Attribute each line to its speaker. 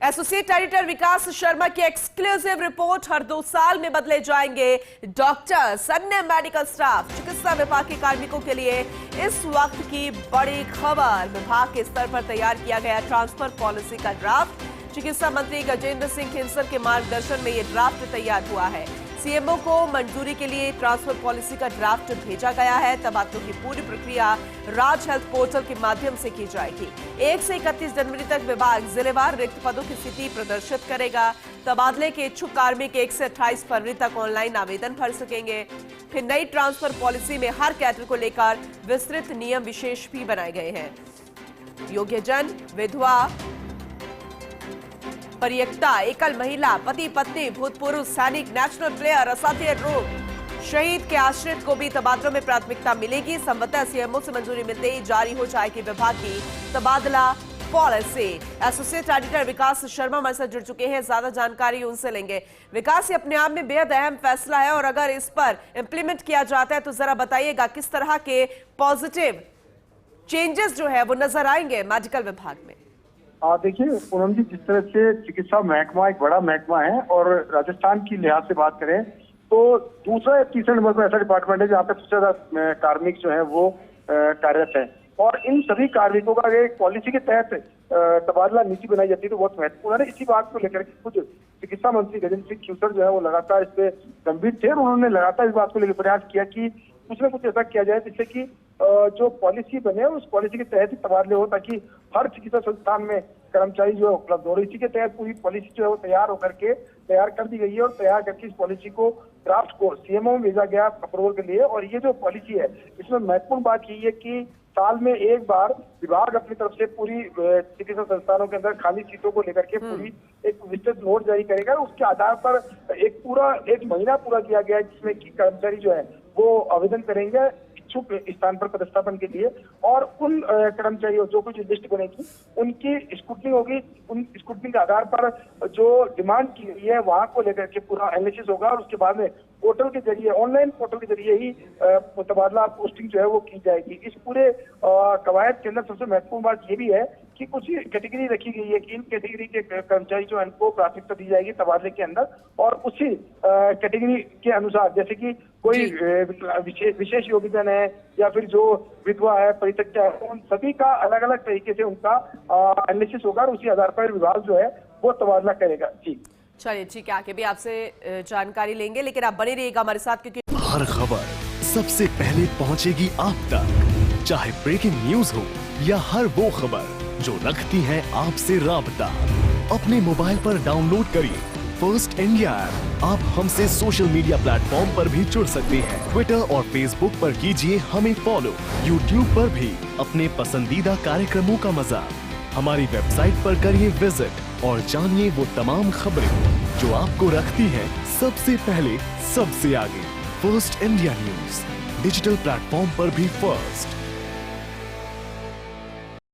Speaker 1: Associate editor विकास शर्मा की exclusive report. हर 2 साल में बदले जाएंगे डॉक्टर्स, अन्य मेडिकल स्टाफ। चिकित्सा विभाग के कार्मिकों के लिए इस वक्त की बड़ी खबर। विभाग के स्तर पर तैयार किया गया ट्रांसफर पॉलिसी का ड्राफ्ट। चिकित्सा मंत्री गजेंद्र सिंह खिंसर के मार्गदर्शन में यह ड्राफ्ट तैयार हुआ है। सीएमओ को मंजूरी के लिए ट्रांसफर पॉलिसी का ड्राफ्ट भेजा गया है। तबादलों की पूरी प्रक्रिया राज हेल्थ पोर्टल के माध्यम से की जाएगी। 1 से 31 जनवरी तक विभाग जिलेवार रिक्त पदों की स्थिति प्रदर्शित करेगा। तबादले के इच्छुक कार्मिक 1 से 28 फरवरी तक ऑनलाइन आवेदन भर सकेंगे। फिर नई ट्रांसफर पॉलिसी में हर कैडर को लेकर विस्तृत नियम विशेष भी बनाए गए हैं। योग्यजन, विधवा, परित्यक्ता, एकल महिला, पति पत्नी, भूतपूर्व सैनिक, नेशनल प्लेयर, असाध्य रोग, शहीद के आश्रित को भी तबादलों में प्राथमिकता मिलेगी। संभवतः सीएमओ से मंजूरी मिलते ही जारी हो जाएगी विभाग की तबादला पॉलिसी। एसोसिएट एडिटर विकास शर्मा हमारे साथ जुड़ चुके हैं, ज्यादा जानकारी उनसे लेंगे। विकास, ये अपने आप में बेहद अहम फैसला है और अगर इस पर इंप्लीमेंट किया जाता है तो जरा बताइएगा किस तरह के पॉजिटिव चेंजेस जो है वो नजर आएंगे मेडिकल विभाग में।
Speaker 2: देखिए पूनम जी, जिस तरह से चिकित्सा महकमा एक बड़ा महकमा है और राजस्थान की लिहाज से बात करें तो दूसरा या तीसरे नंबर पर ऐसा डिपार्टमेंट है जहाँ पे सबसे ज्यादा कार्मिक जो है वो कार्यरत है और इन सभी कार्मिकों का एक पॉलिसी के तहत तबादला नीति बनाई जाती है तो बहुत महत्वपूर्ण है। इसी बात को लेकर खुद चिकित्सा मंत्री गजेंद्र सिंह खिंसर जो है वो लगातार इस पे गंभीर थे और उन्होंने लगातार इस बात को लेकर प्रयास किया कि कुछ न कुछ ऐसा किया जाए जिससे कि जो पॉलिसी बने उस पॉलिसी के तहत ही तबादले हो, ताकि हर चिकित्सा संस्थान में कर्मचारी जो है उपलब्ध हो। इसी के तहत पूरी पॉलिसी जो है वो तैयार कर दी गई है और तैयार करके इस पॉलिसी को ड्राफ्ट को सीएमओ में भेजा गया अप्रूवल के लिए। और ये जो पॉलिसी है इसमें महत्वपूर्ण बात यही है कि साल में एक बार विभाग अपनी तरफ से पूरी चिकित्सा संस्थानों के अंदर खाली सीटों को लेकर के पूरी एक विस्तृत नोट जारी करेगा। उसके आधार पर एक महीना पूरा किया गया है जिसमें कि कर्मचारी जो है वो आवेदन करेंगे इच्छुक स्थान पर पदस्थापन के लिए और उन कर्मचारियों जो कुछ लिस्ट बनेगी उनकी स्क्रूटनी होगी। उन स्क्रूटनी के आधार पर जो डिमांड की गई है वहां को लेकर के पूरा एनालिसिस होगा और उसके बाद में पोर्टल के जरिए, ऑनलाइन पोर्टल के जरिए ही तबादला पोस्टिंग जो है वो की जाएगी। इस पूरे कवायद के अंदर सबसे महत्वपूर्ण बात ये भी है कि कुछ कैटेगरी रखी गई है कि इन कैटेगरी के कर्मचारी जो है उनको प्राथमिकता दी जाएगी तबादले के अंदर और उसी कैटेगरी के अनुसार, जैसे कि कोई विशेष योग्यता है या फिर जो विधवा है, परित्यक्ता है, उन सभी का अलग अलग तरीके से उनका एनालिसिस होगा और उसी आधार पर विभाग जो है वो तबादला करेगा। जी
Speaker 1: चलिए ठीक है, आगे भी आपसे जानकारी लेंगे लेकिन आप बने रहिएगा हमारे साथ क्योंकि
Speaker 3: हर खबर सबसे पहले पहुंचेगी आप तक, चाहे ब्रेकिंग न्यूज हो या हर वो खबर जो रखती है आपसे राबता। अपने मोबाइल पर डाउनलोड करिए फर्स्ट इंडिया ऐप। आप हमसे सोशल मीडिया प्लेटफॉर्म पर भी जुड़ सकते हैं। ट्विटर और फेसबुक पर कीजिए हमें फॉलो। यूट्यूब पर भी अपने पसंदीदा कार्यक्रमों का मजा। हमारी वेबसाइट पर करिए विजिट और जानिए वो तमाम खबरें जो आपको रखती है सबसे पहले सबसे आगे। First India news digital platform पर भी फर्स्ट।